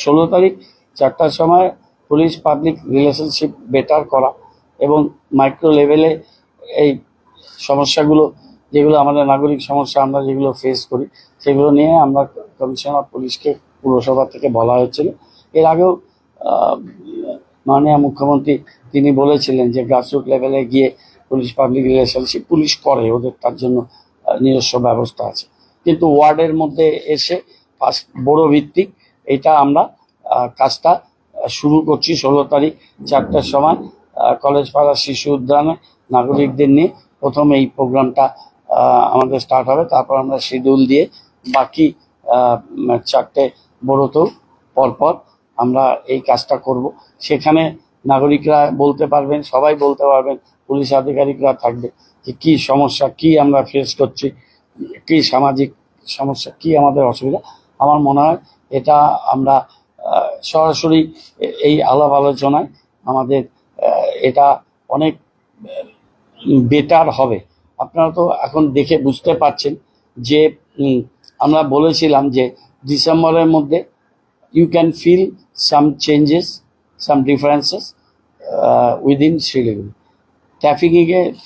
16 তারিখ 4টার সময় police public relationship better করা এবং মাইক্রো লেভেলে এই সমস্যাগুলো যেগুলো আমাদের নাগরিক সমস্যা আমরা যেগুলো ফেস করি সেগুলো নিয়ে আমরা কমিশনার পুলিশকে পুরসভা থেকে বলা হয়েছিল। এর আগেও মাননীয় মুখ্যমন্ত্রী তিনি বলেছিলেন যে গ্রাসরুট লেভেলে গিয়ে পুলিশ পাবলিক রিলেশনশিপ পুলিশ করে, ওদের তার জন্য নিজস্ব ব্যবস্থা আছে, কিন্তু ওয়ার্ডের মধ্যে এসে বড় ভিত্তিক এটা আমরা কাজটা শুরু করছি। 16 তারিখ 4টার সময় কলেজ পাড়া শিশু উদ্যানে নাগরিকদের নিয়ে প্রথম এই প্রোগ্রামটা আমাদের স্টার্ট হবে। তারপর আমরা শিডিউল দিয়ে বাকি 4টে বড়তেও পরপর আমরা এই কাজটা করব। সেখানে নাগরিকরা বলতে পারবেন, সবাই বলতে পারবেন, পুলিশ আধিকারিকরা থাকবে যে কী সমস্যা, কি আমরা ফেস করছি, কি সামাজিক সমস্যা, কি আমাদের অসুবিধা। আমার মনে হয় এটা আমরা সরাসরি এই আলাপ আলোচনায় আমাদের এটা অনেক বেটার হবে। আপনারা তো এখন দেখে বুঝতে পারছেন যে আমরা বলেছিলাম যে ডিসেম্বরের মধ্যে you can feel some changes, some differences within Siliguri.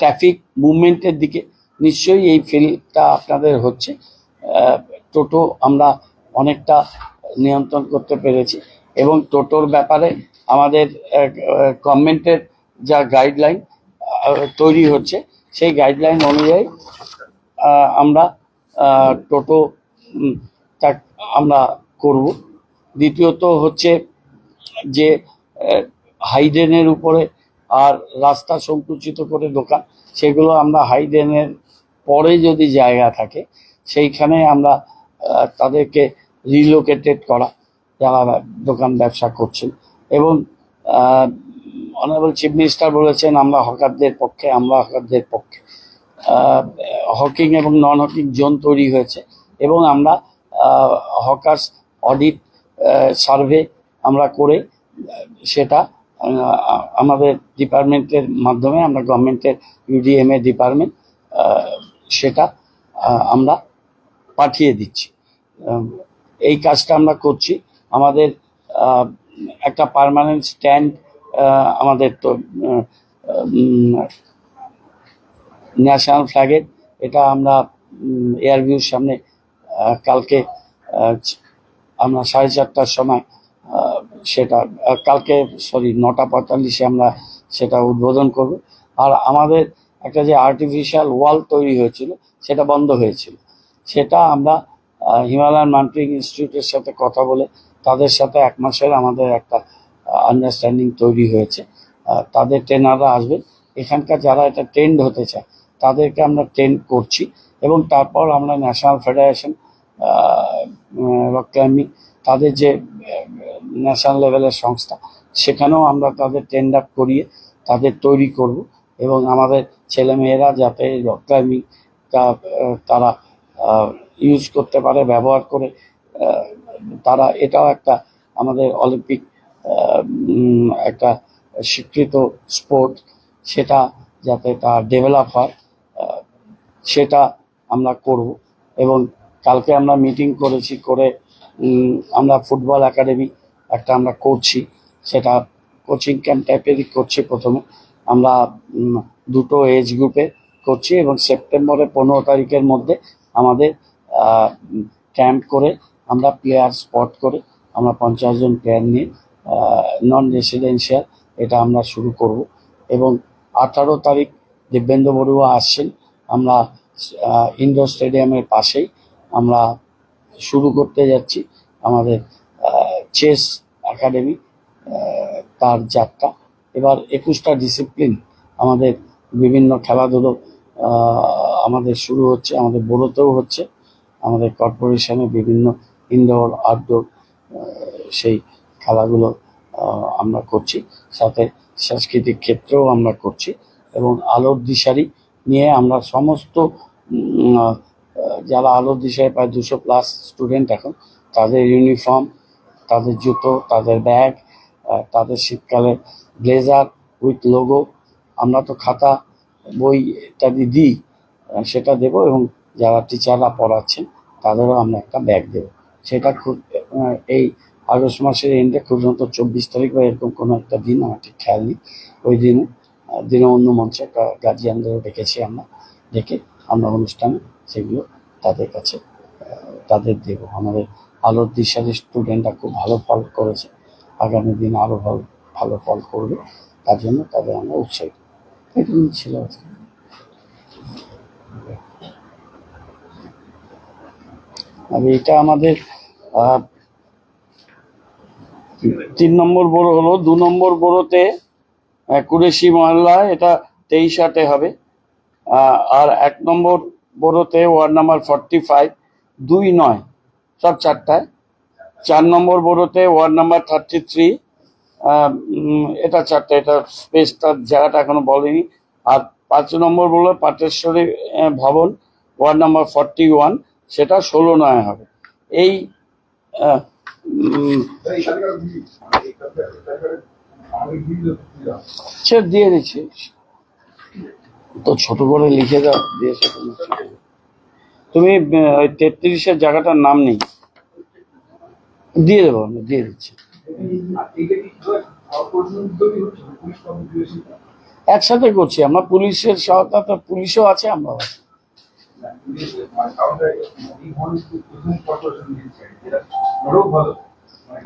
Traffic মুভমেন্টের দিকে নিশ্চয়ই এই ফিলটা আপনাদের হচ্ছে। টোটো আমরা অনেকটা নিয়ন্ত্রণ করতে পেরেছি এবং টোটোর ব্যাপারে আমাদের গভর্নমেন্টের যা গাইডলাইন তৈরি হচ্ছে সেই গাইডলাইন অনুযায়ী আমরা টোটো আমরা করব। দ্বিতীয়ত হচ্ছে যে হাইড্রেনের উপরে আর রাস্তা সংকুচিত করে দোকান, সেগুলো আমরা হাইড্রেনের পরে যদি জায়গা থাকে সেইখানে আমরা তাদেরকে রিলোকেটেড করা যারা দোকান ব্যবসা করছেন। এবং অনারেবল চিফ মিনিস্টার বলেছেন আমরা হকারদের পক্ষে। হকিং এবং নন হকিং জোন তৈরি হয়েছে এবং আমরা হকার্স অডিট সার্ভে আমরা করে সেটা আমাদের ডিপার্টমেন্টের মাধ্যমে আমরা গভর্নমেন্টের ইউডিএমএ ডিপার্টমেন্ট সেটা আমরা পাঠিয়ে দিচ্ছি। এই কাজটা আমরা করছি। আমাদের একটা পার্মানেন্ট স্ট্যান্ড আমাদের তো ন্যাশনাল ফ্ল্যাগের এটা আমরা এয়ারভিউর সামনে কালকে আমরা 4:30টার সময় সেটা কালকে 9:45 আমরা সেটা উদ্বোধন করব। আর আমাদের একটা যে আর্টিফিশিয়াল ওয়াল তৈরি হয়েছিল সেটা বন্ধ হয়েছিল, সেটা আমরা হিমালয়ান মাউন্টেনিং ইনস্টিটিউটের সাথে কথা বলে তাদের সাথে 1 মাসের আমাদের একটা আন্ডারস্ট্যান্ডিং তৈরি হয়েছে। তাদের ট্রেনাররা আসবেন, এখানকার যারা এটা ট্রেন্ড হতে চায় তাদেরকে আমরা ট্রেন করছি এবং তারপর আমরা ন্যাশনাল ফেডারেশন রক ক্লাইম্বিং তাদের যে ন্যাশনাল লেভেলের সংস্থা সেখানেও আমরা তাদের ট্রেন্ড আপ করিয়ে তাদের তৈরি করব এবং আমাদের ছেলেমেয়েরা যাতে রক ক্লাইম্বিংটা তারা ইউজ করতে পারে, ব্যবহার করে তারা এটাও একটা আমাদের অলিম্পিক একটা স্বীকৃত স্পোর্ট, সেটা যাতে তা ডেভেলপ হয় সেটা আমরা করব। এবং কালকে আমরা মিটিং করেছি, করে আমরা ফুটবল একাডেমি একটা আমরা করছি, সেটা কোচিং ক্যাম্প টাইপেরই করছি। প্রথমে আমরা 2টো এজ গ্রুপে করছি এবং সেপ্টেম্বরের 15 তারিখের মধ্যে আমাদের ক্যাম্প করে আমরা প্লেয়ার স্পট করে আমরা 50 জন প্লেয়ার নিয়ে নন রেসিডেন্সিয়াল এটা আমরা শুরু করব। এবং 18 তারিখ দিব্যেন্দু বড়ুয়া আসছেন, আমরা ইনডোর স্টেডিয়ামের পাশেই আমরা শুরু করতে যাচ্ছি আমাদের চেস একাডেমি তার যাত্রা। এবার 21টা ডিসিপ্লিন আমাদের বিভিন্ন খেলাধুলো আমাদের শুরু হচ্ছে, আমাদের বড়োতেও হচ্ছে, আমাদের কর্পোরেশনে বিভিন্ন ইনডোর আউটডোর সেই খেলাগুলো আমরা করছি, সাথে সাংস্কৃতিক ক্ষেত্রেও আমরা করছি। এবং আলোর দিশারি নিয়ে আমরা সমস্ত যারা আলোর দিশারি প্রায় 200+ স্টুডেন্ট এখন, তাদের ইউনিফর্ম, তাদের জুতো, তাদের ব্যাগ, তাদের শীতকালে ব্লেজার উইথ লোগো, আমরা তো খাতা বই ইত্যাদি দিই, সেটা দেব। এবং যারা টিচাররা পড়াচ্ছেন তাদেরও আমরা একটা ব্যাগ দেব। সেটা খুব এই আগস্ট মাসের এন্ডে পর্যন্ত 24 তারিখ বা এরকম কোনো একটা দিন, আমার ঠিক খেয়াল নেই। ওই দিনে অন্য মঞ্চে একটা গার্জিয়ানদেরও ডেকেছি আমরা, ডেকে আমরা অনুষ্ঠানে সেগুলো তাদের কাছে তাদের দেব। আমাদের আলোর দিশারি স্টুডেন্টরা খুব ভালো ফল করেছে, আগামী দিন আরও ভালো ফল করবে, তার জন্য তাদের আমরা উৎসাহিত। এটুকুই ছিল আজকে। আর এটা আমাদের 3 নম্বর বোরো হলো। 2 নম্বর বোরোতে কুরেশি মহল্লা, এটা 23-8 হবে। আর 1 নম্বর বোরোতে ওয়ার্ড নাম্বার 45, 2-9 সব 4টায়। 4 নম্বর বোরোতে ওয়ার্ড নাম্বার 33, এটা 4টা, এটা স্পেসটার জায়গাটা এখনো বলেনি। আর 5 নম্বর বোরো পাটেশ্বরী ভবন, ওয়ার্ড নাম্বার 41, সেটা 16-9 হবে। এই দিয়ে দিচ্ছি তো, ছোট করে লিখে দাও, দিয়েছে তুমি। ওই 33-এর জায়গাটার নাম নেই, দিয়ে দেবো, আমি দিয়ে দিচ্ছি। একসাথে করছি আমরা, পুলিশের সহায়তা, পুলিশও আছে, আমরা আছি।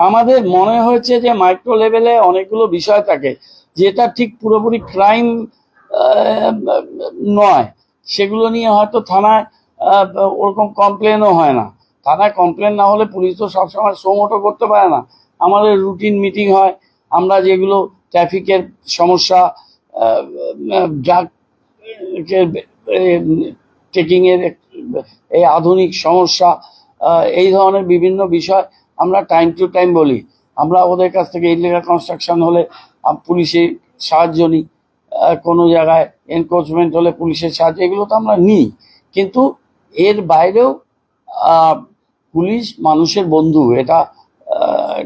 আমাদের মনে হয়েছে যে মাইক্রো লেভেলে অনেকগুলো বিষয় থাকে যেটা ঠিক পুরোপুরি ক্রাইম নয়, সেগুলো নিয়ে হয়তো থানায় ওরকম কমপ্লেনও হয় না। থানায় কমপ্লেন না হলে পুলিশ তো সবসময় সোমোটো করতে পারে না। আমাদের রুটিন মিটিং হয়, আমরা যেগুলো ট্রাফিকের সমস্যা, ড্রাগ চেকিংয়ের এই আধুনিক সমস্যা, এই ধরনের বিভিন্ন বিষয় আমরা টাইম টু টাইম বলি। আমরা ওদের কাছ থেকে ইলিগাল কনস্ট্রাকশন হলে পুলিশের সাহায্য নিই, কোনো জায়গায় এনক্রোচমেন্ট হলে পুলিশের সাহায্য, এগুলো তো আমরা নিই। কিন্তু এর বাইরেও পুলিশ মানুষের বন্ধু, এটা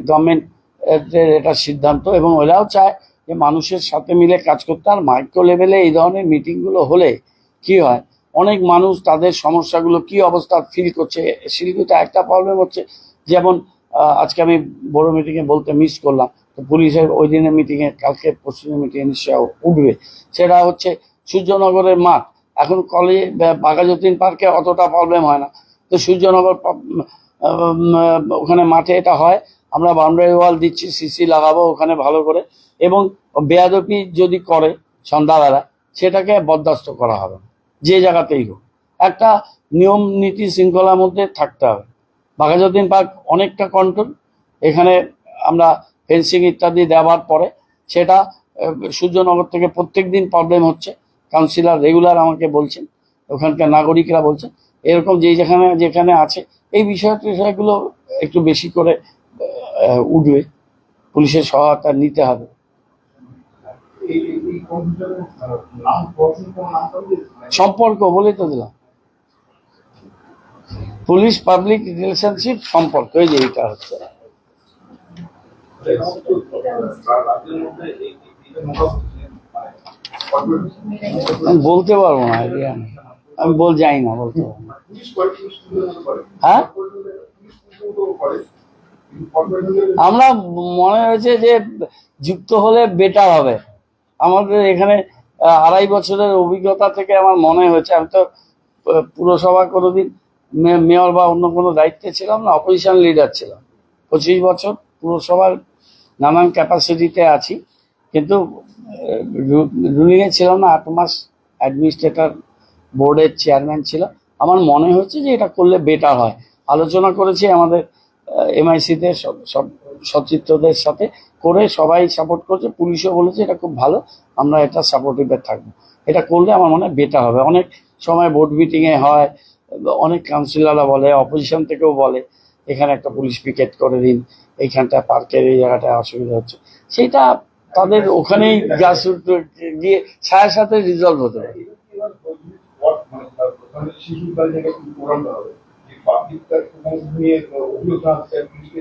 গভর্নমেন্টের এটা সিদ্ধান্ত, এবং ওরাও চায় যে মানুষের সাথে মিলে কাজ করতে। আর মাইক্রো লেভেলে এই ধরনের মিটিংগুলো হলে কি হয়, অনেক মানুষ তাদের সমস্যাগুলো কি অবস্থা ফিল করছে। শিলিগুড়িতে একটা প্রবলেম হচ্ছে, যেমন আজকে আমি বড় মিটিংয়ে বলতে মিস করলাম, তো পুলিশের ওই দিনের মিটিংয়ে, কালকে পশ্চিমের মিটিংয়ে নিশ্চয় উঠবে, সেটা হচ্ছে সূর্যনগরের মাঠ। এখন কলেজ বাঘাযতীন পার্কে অতটা প্রবলেম হয় না, তো সূর্যনগর ওখানে মাঠে এটা হয়। আমরা বাউন্ডারি ওয়াল দিচ্ছি, সিসি লাগাবো ওখানে ভালো করে, এবং বেয়াদপি যদি করে সন্ধ্যাবেলা, সেটাকে বরদাস্ত করা হবে, যে জায়গাতেই হোক। একটা নিয়ম নীতি শৃঙ্খলার মধ্যে থাকতে হবে। বাঘাযতীন পার্ক অনেকটা কন্ট্রোল, এখানে আমরা ফেন্সিং ইত্যাদি দেওয়ার পরে সেটা সূর্যনগর থেকে প্রত্যেক দিন প্রবলেম হচ্ছে। কাউন্সিলর রেগুলার আমাকে বলছেন, ওখানকার নাগরিকরা বলছেন, এরকম যেখানে যেখানে আছে এই বিষয়গুলো একটু বেশি করে উঠবে, পুলিশের সহায়তা নিতে হবে। সম্পর্ক বলে তো দিলাম, পুলিশ পাবলিক রিলেশনশিপ সম্পর্ক, এই যে এটা হচ্ছে। আমি বলতে পারবো না, আইডিয়া নেই, আমি যাই না, বলতে পারবো না। হ্যাঁ, আমরা মনে হয়েছে যে যুক্ত হলে বেটার হবে। আমাদের এখানে 2.5 বছরের অভিজ্ঞতা থেকে আমার মনে হয়েছে, আমি তো পুরসভা কোনোদিন মেয়র বা অন্য কোনো দায়িত্বে ছিলাম না, অপোজিশন লিডার ছিলাম। 25 বছর পুরসভার নানান ক্যাপাসিটিতে আছি, কিন্তু রুলিংয়ে ছিলাম না। 8 মাস অ্যাডমিনিস্ট্রেটর বোর্ডের চেয়ারম্যান ছিলাম। আমার মনে হচ্ছে যে এটা করলে বেটার হয়। আলোচনা করেছি আমাদের এমআইসিতে সব সচিত্রদের সাথে করে, সবাই সাপোর্ট করছে, পুলিশও বলেছে এটা খুব ভালো, আমরা এটা সাপোর্টিভে থাকবো। এটা করলে আমার মনে হয় বেটার হবে। অনেক সময় বোর্ড মিটিংয়ে হয়, অনেক কাউন্সিলররা বলে, অপোজিশন থেকেও বলে, এখানে একটা পুলিশ পিকেট করে দিন, এইখানটা পার্কের এই জায়গাটায় অসুবিধা হচ্ছে, সেটা তাদের ওখানেই গ্রাসরুট গিয়ে ছায়ার সাথে রিজলভ হতে পারে।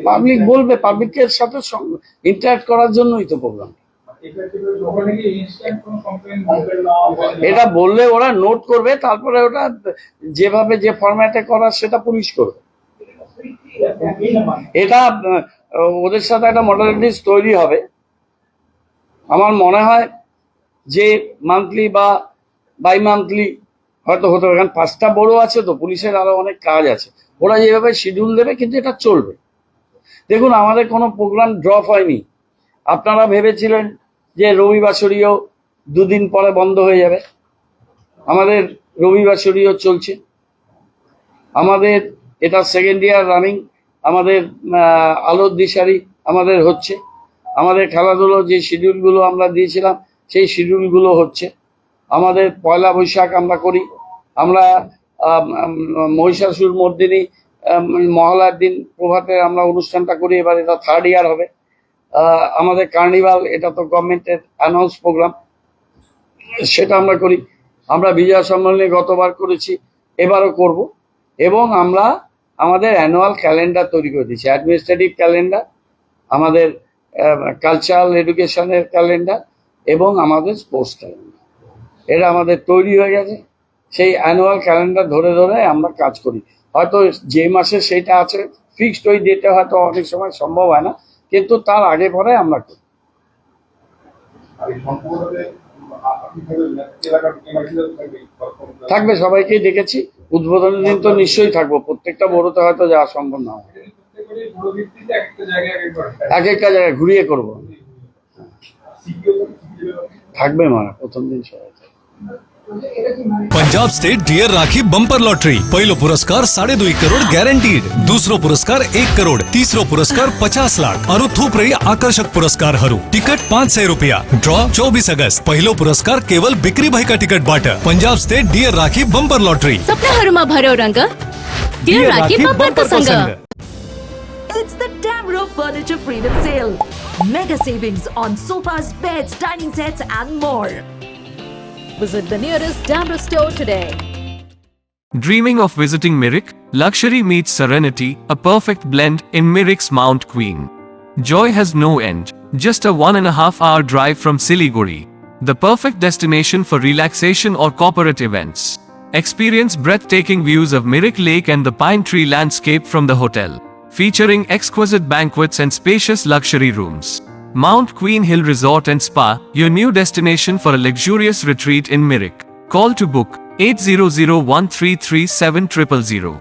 পাবলিক বলবে, পাবলিকের সাথে ইন্টারাক্ট করার জন্যই তো প্রোগ্রাম। এটা বললে ওরা নোট করবে, তারপরে ওটা যেভাবে যে ফরম্যাটে করার সেটা পুলিশ করবে। এটা ওদের সাথে একটা মডালিটিস তৈরি হবে। আমার মনে হয় যে মান্থলি বা বাই মান্থলি হয়তো হতে পারে, কারণ 5টা বড় আছে তো, পুলিশের আরো অনেক কাজ আছে, ওরা যেভাবে শিডিউল দেবে কিন্তু এটা চলবে। দেখুন, আমাদের কোনো প্রোগ্রাম ড্রপ হয়নি। আপনারা ভেবেছিলেন যে রবিবাসরীয় 2 দিন পরে বন্ধ হয়ে যাবে, আমাদের রবিবাসরীয় চলছে। আমাদের এটা 2nd ইয়ার রানিং, আমাদের আলোর দিশারি আমাদের হচ্ছে। আমাদের খেলাধুলো যে শিডিউলগুলো আমরা দিয়েছিলাম সেই শিডিউলগুলো হচ্ছে। আমাদের পয়লা বৈশাখ আমরা করি, আমরা মহিষাসুর মর্দিনী মহালয়ার দিন প্রভাতে আমরা অনুষ্ঠানটা করি, এবার এটা 3rd ইয়ার হবে। আমাদের কার্নিভাল, এটা তো গভর্নমেন্টের অ্যানাউন্স প্রোগ্রাম, সেটা আমরা করি। আমরা বিজয়া সম্মেলনে গতবার করেছি, এবারও করব। এবং আমরা আমাদের অ্যানুয়াল ক্যালেন্ডার তৈরি করে দিচ্ছি, অ্যাডমিনিস্ট্রেটিভ ক্যালেন্ডার, আমাদের কালচারাল এডুকেশনের ক্যালেন্ডার এবং আমাদের স্পোর্টস ক্যালেন্ডার, এটা আমাদের তৈরি হয়ে গেছে। সেই অ্যানুয়াল ক্যালেন্ডার ধরে ধরে আমরা কাজ করি। হয়তো যে মাসে সেটা আছে ফিক্সড, ওই ডেটে হয়তো অনেক সময় সম্ভব হয় না, কিন্তু তার আগে পরে আমরা করি। থাকবে, সবাইকেই ডেকেছি। উদ্বোধনের দিন তো নিশ্চয়ই থাকবো, প্রত্যেকটা বড়তে হয়তো যাওয়া সম্ভব না হয়, এক একটা জায়গায় ঘুরিয়ে করবো। থাকবে মানে প্রথম দিন সবাই। पंजाब स्टेट डियर राखी बंपर लॉटरी पहिलो पुरस्कार 2.5 करोड़ गॅरंटीड, दुसरो पुरस्कार 1 करोड़, तिसरो पुरस्कार 50 लाख अरु थूप रही आकर्षक पुरस्कार हरू। टिकट 500 रुपया। ड्रॉ 24 अगस्त। पहिलो पुरस्कार केवल बिक्री भाई का टिकट बाट। पंजाब स्टेट डियर राखी बंपर लॉटरी। सपनाहरूमा भर्यो रंग, डियर राखी बंपर संग। It's the Damro Furniture Freedom Sale. Mega savings on sofas, beds, dining sets and more. Visit the nearest Damro store today. Dreaming of visiting Mirik? Luxury meets serenity, a perfect blend in Mirik's Mount Queen. Joy has no end. Just a 1.5 hour drive from Siliguri. The perfect destination for relaxation or corporate events. Experience breathtaking views of Mirik Lake and the pine tree landscape from the hotel, featuring exquisite banquets and spacious luxury rooms. Mount Queen Hill Resort and Spa, your new destination for a luxurious retreat in Mirik. Call to book 8001337000.